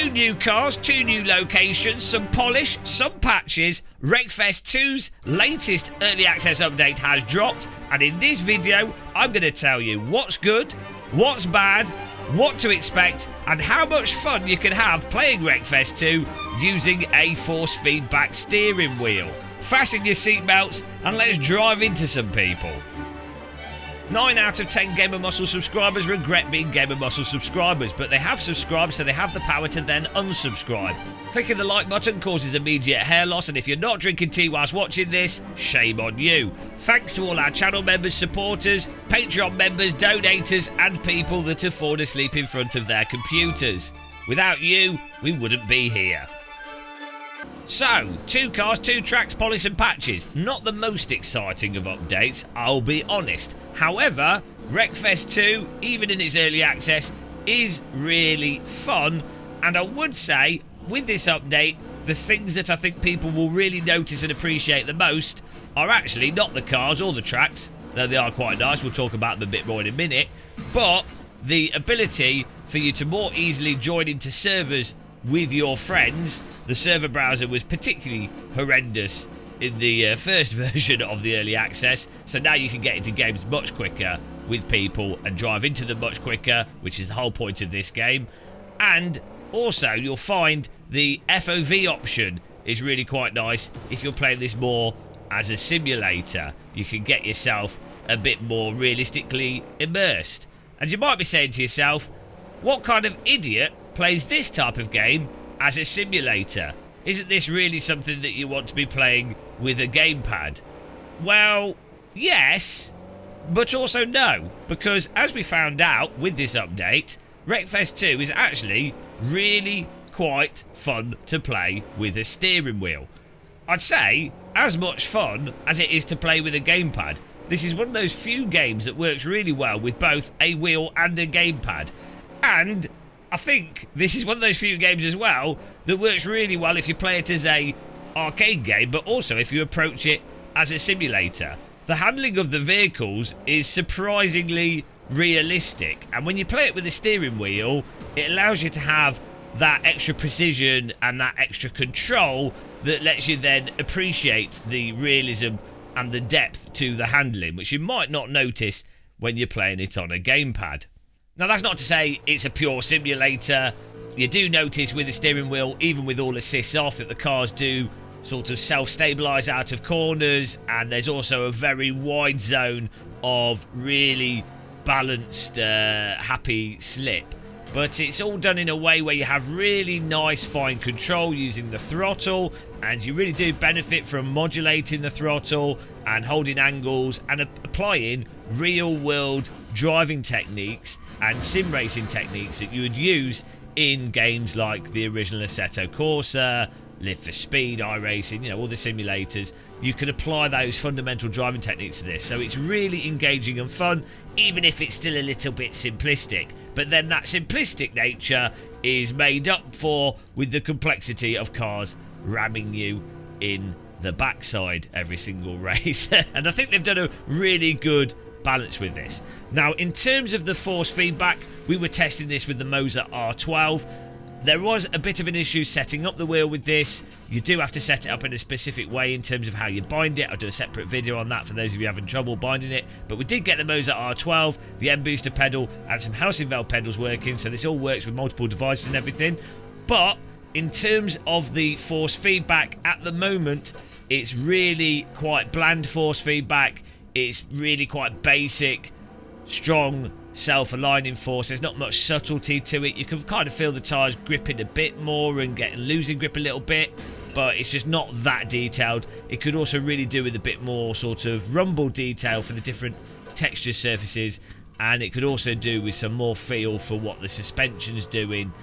2 new cars, 2 new locations, some polish, some patches. Wreckfest 2's latest early access update has dropped, and in this video I'm going to tell you what's good, what's bad, what to expect, and how much fun you can have playing Wreckfest 2 using a force feedback steering wheel. Fasten your seatbelts and let's drive into some people. 9 out of 10 Gamer Muscle subscribers regret being Gamer Muscle subscribers, but they have subscribed, so they have the power to then unsubscribe. Clicking the like button causes immediate hair loss, and if you're not drinking tea whilst watching this, shame on you. Thanks to all our channel members, supporters, Patreon members, donators, and people that have fallen asleep in front of their computers. Without you, we wouldn't be here. So, 2 cars, 2 tracks, polish and patches. Not the most exciting of updates, I'll be honest. However, Wreckfest 2, even in its early access, is really fun. And I would say, with this update, the things that I think people will really notice and appreciate the most are actually not the cars or the tracks, though they are quite nice, we'll talk about them a bit more in a minute, but the ability for you to more easily join into servers with your friends. The server browser was particularly horrendous in the first version of the early access, so now you can get into games much quicker with people and drive into them much quicker, which is the whole point of this game. And also you'll find the FOV option is really quite nice. If you're playing this more as a simulator, you can get yourself a bit more realistically immersed. And you might be saying to yourself, what kind of idiot plays this type of game as a simulator? Isn't this really something that you want to be playing with a gamepad? Well, yes, but also no, because as we found out with this update, Wreckfest 2 is actually really quite fun to play with a steering wheel. I'd say as much fun as it is to play with a gamepad. This is one of those few games that works really well with both a wheel and a gamepad. And I think this is one of those few games as well that works really well if you play it as a arcade game, but also if you approach it as a simulator. The handling of the vehicles is surprisingly realistic, and when you play it with a steering wheel, it allows you to have that extra precision and that extra control that lets you then appreciate the realism and the depth to the handling, which you might not notice when you're playing it on a gamepad. Now, that's not to say it's a pure simulator. You do notice with the steering wheel, even with all assists off, that the cars do sort of self-stabilise out of corners, and there's also a very wide zone of really balanced, happy slip. But it's all done in a way where you have really nice fine control using the throttle, and you really do benefit from modulating the throttle and holding angles and applying real-world driving techniques and sim racing techniques that you would use in games like the original Assetto Corsa, Live for Speed, iRacing, all the simulators. You can apply those fundamental driving techniques to this, so it's really engaging and fun, even if it's still a little bit simplistic. But then that simplistic nature is made up for with the complexity of cars ramming you in the backside every single race. And I think they've done a really good balance with this. Now, in terms of the force feedback, we were testing this with the Moser R12. There was a bit of an issue setting up the wheel with this. You do have to set it up in a specific way in terms of how you bind it. I'll do a separate video on that for those of you having trouble binding it. But we did get the Moser R12, the M-Booster pedal, and some housing valve pedals working, so this all works with multiple devices and everything. But in terms of the force feedback, at the moment, it's really quite bland force feedback. It's really quite basic, strong, self-aligning force. There's not much subtlety to it. You can kind of feel the tyres gripping a bit more and losing grip a little bit, but it's just not that detailed. It could also really do with a bit more sort of rumble detail for the different texture surfaces, and it could also do with some more feel for what the suspension's doing.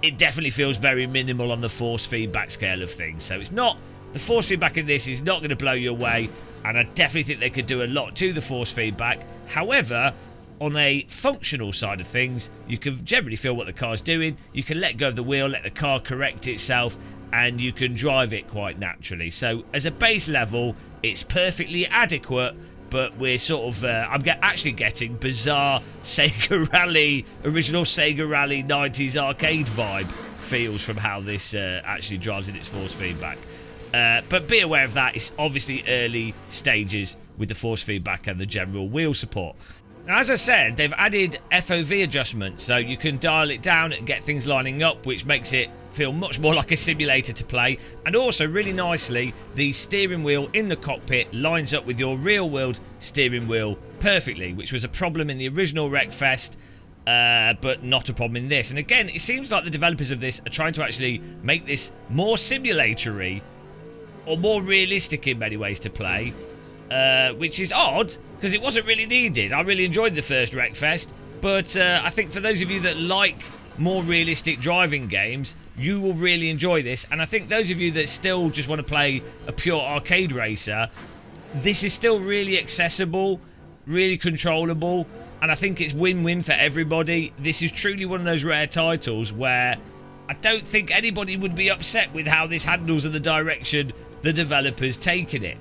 It definitely feels very minimal on the force feedback scale of things, so it's not, the force feedback in this is not going to blow you away, and I definitely think they could do a lot to the force feedback. However, on a functional side of things, you can generally feel what the car's doing. You can let go of the wheel, let the car correct itself, and you can drive it quite naturally. So as a base level, it's perfectly adequate, but we're sort of, I'm actually getting bizarre Sega Rally, original Sega Rally 90s arcade vibe feels from how this actually drives in its force feedback. But be aware of that. It's obviously early stages with the force feedback and the general wheel support. Now, as I said, they've added FOV adjustments, so you can dial it down and get things lining up, which makes it feel much more like a simulator to play. And also, really nicely, the steering wheel in the cockpit lines up with your real-world steering wheel perfectly, which was a problem in the original Wreckfest, but not a problem in this. And again, it seems like the developers of this are trying to actually make this more simulatory, or more realistic in many ways to play, which is odd, because it wasn't really needed. I really enjoyed the first Wreckfest, but I think for those of you that like more realistic driving games, you will really enjoy this. And I think those of you that still just want to play a pure arcade racer, this is still really accessible, really controllable, and I think it's win-win for everybody. This is truly one of those rare titles where I don't think anybody would be upset with how this handles and the direction the developers taken it.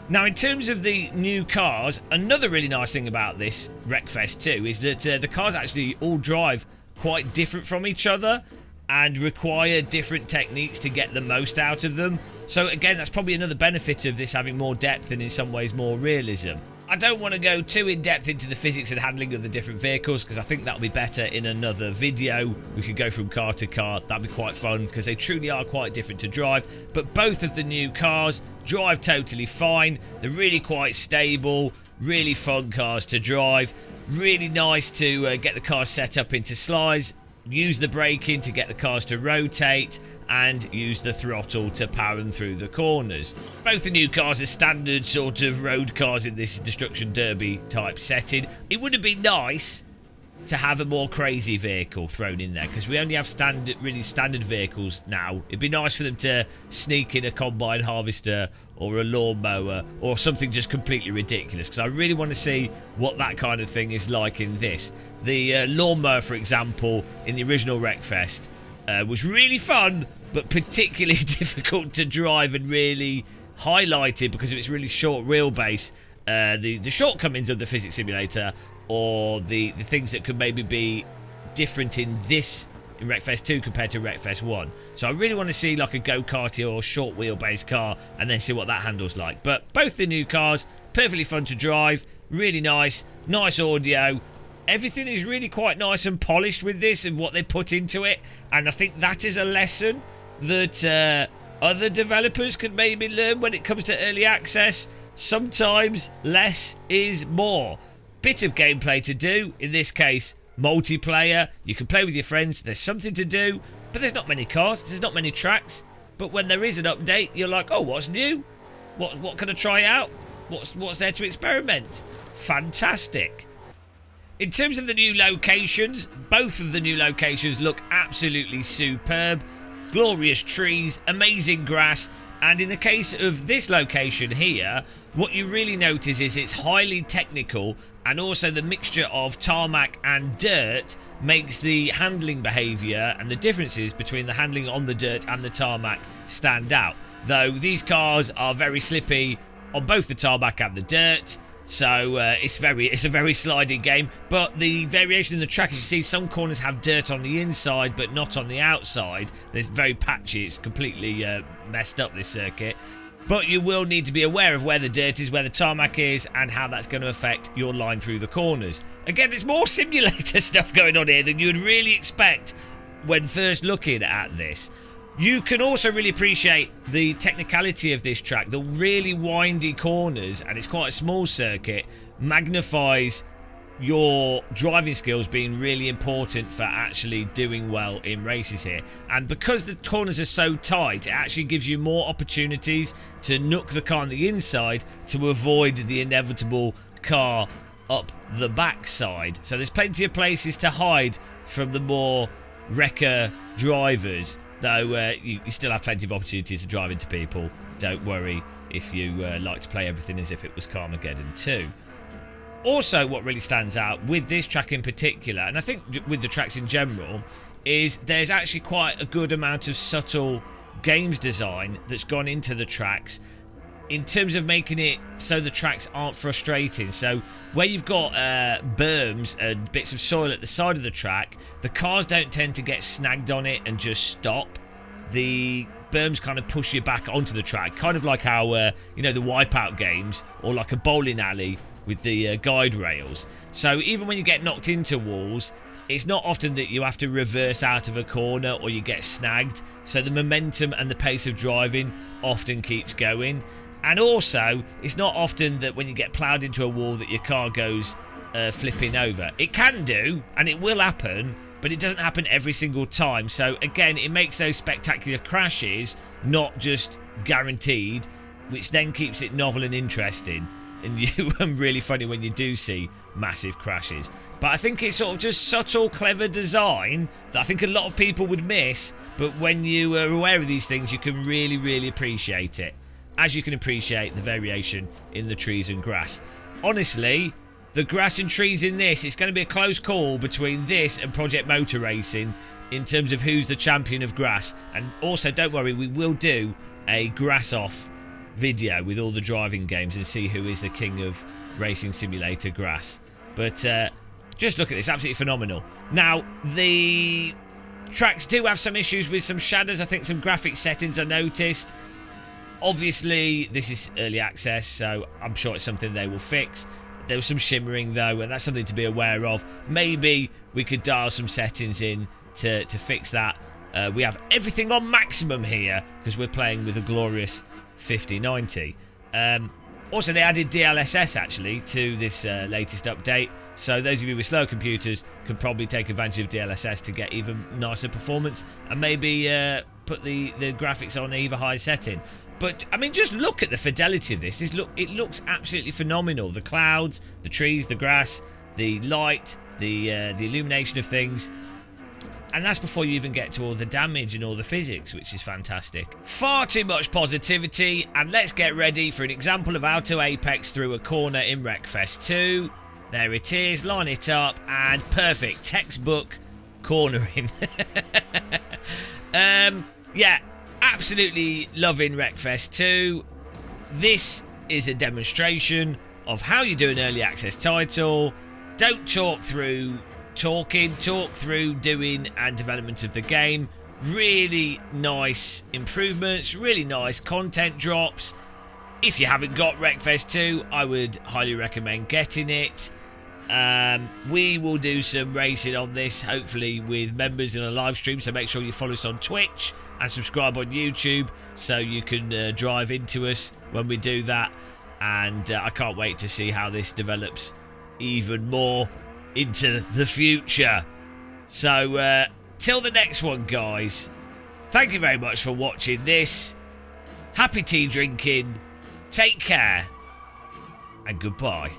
Now, in terms of the new cars, another really nice thing about this Wreckfest 2 is that the cars actually all drive quite different from each other and require different techniques to get the most out of them. So again, that's probably another benefit of this having more depth and in some ways more realism. I don't want to go too in depth into the physics and handling of the different vehicles, because I think that'll be better in another video. We could go from car to car. That'd be quite fun, because they truly are quite different to drive. But both of the new cars drive totally fine. They're really quite stable, really fun cars to drive. Really nice to get the cars set up into slides, use the braking to get the cars to rotate, and use the throttle to power them through the corners. Both the new cars are standard sort of road cars in this Destruction Derby type setting. It would have been nice to have a more crazy vehicle thrown in there, because we only have really standard vehicles now. It'd be nice for them to sneak in a combine harvester or a lawnmower or something just completely ridiculous, because I really want to see what that kind of thing is like in this. The lawnmower, for example, in the original Wreckfest was really fun, but particularly difficult to drive and really highlighted because of its really short wheelbase. The shortcomings of the physics simulator, or the things that could maybe be different in Wreckfest 2 compared to Wreckfest 1. So I really want to see like a go-karty or short wheelbase car and then see what that handles like. But both the new cars, perfectly fun to drive, really nice audio. Everything is really quite nice and polished with this and what they put into it. And I think that is a lesson that other developers could maybe learn when it comes to early access. Sometimes less is more. Bit of gameplay to do, in this case multiplayer. You can play with your friends, there's something to do, but there's not many cars, there's not many tracks. But when there is an update, you're like, oh, what's new? What can I try out? What's there to experiment? Fantastic. In terms of the new locations, both of the new locations look absolutely superb. Glorious trees, amazing grass, and in the case of this location here, what you really notice is it's highly technical, and also the mixture of tarmac and dirt makes the handling behaviour and the differences between the handling on the dirt and the tarmac stand out. Though these cars are very slippy on both the tarmac and the dirt, so it's a very sliding game. But the variation in the track, as you see, some corners have dirt on the inside but not on the outside. There's very patchy, it's completely messed up, this circuit. But you will need to be aware of where the dirt is, where the tarmac is, and how that's going to affect your line through the corners. Again, it's more simulator stuff going on here than you would really expect when first looking at this. You can also really appreciate the technicality of this track. The really windy corners, and it's quite a small circuit, magnifies your driving skills being really important for actually doing well in races here. And because the corners are so tight, it actually gives you more opportunities to nook the car on the inside to avoid the inevitable car up the backside. So there's plenty of places to hide from the more wrecker drivers, though you still have plenty of opportunities to drive into people. Don't worry if you like to play everything as if it was Carmageddon 2. Also, what really stands out with this track in particular, and I think with the tracks in general, is there's actually quite a good amount of subtle games design that's gone into the tracks. in terms of making it so the tracks aren't frustrating. So where you've got berms and bits of soil at the side of the track, the cars don't tend to get snagged on it and just stop. The berms kind of push you back onto the track, kind of like how you know, the Wipeout games, or like a bowling alley with the guide rails. So even when you get knocked into walls, it's not often that you have to reverse out of a corner or you get snagged. So the momentum and the pace of driving often keeps going. And also, it's not often that when you get ploughed into a wall that your car goes flipping over. It can do, and it will happen, but it doesn't happen every single time. So again, it makes those spectacular crashes not just guaranteed, which then keeps it novel and interesting. And you really funny when you do see massive crashes. But I think it's sort of just subtle, clever design that I think a lot of people would miss. But when you are aware of these things, you can really, really appreciate it. As you can appreciate the variation in the trees and grass. Honestly, the grass and trees in this, it's going to be a close call between this and Project Motor Racing in terms of who's the champion of grass. And also, don't worry, we will do a grass off video with all the driving games and see who is the king of racing simulator grass. But just look at this, absolutely phenomenal. Now, the tracks do have some issues with some shadows. I think some graphic settings I noticed. Obviously, this is early access, so I'm sure it's something they will fix. There was some shimmering though, and that's something to be aware of. Maybe we could dial some settings in to fix that. We have everything on maximum here because we're playing with a glorious 5090. Also, they added DLSS actually to this latest update, so those of you with slow computers can probably take advantage of DLSS to get even nicer performance, and maybe put the graphics on either high setting. But I mean, just look at the fidelity of this. It looks absolutely phenomenal. The clouds, the trees, the grass, the light, the illumination of things. And that's before you even get to all the damage and all the physics, which is fantastic. Far too much positivity, and let's get ready for an example of how to apex through a corner in Wreckfest 2. There it is, line it up, and perfect, textbook cornering. Yeah, absolutely loving Wreckfest 2. This is a demonstration of how you do an early access title. Don't talk through talking, talk through doing and development of the game. Really nice improvements, really nice content drops. If you haven't got Wreckfest 2, I would highly recommend getting it. We will do some racing on this, hopefully with members in a live stream, so make sure you follow us on Twitch and subscribe on YouTube so you can drive into us when we do that. And I can't wait to see how this develops even more into the future. So till the next one, guys, thank you very much for watching this. Happy tea drinking, take care, and goodbye.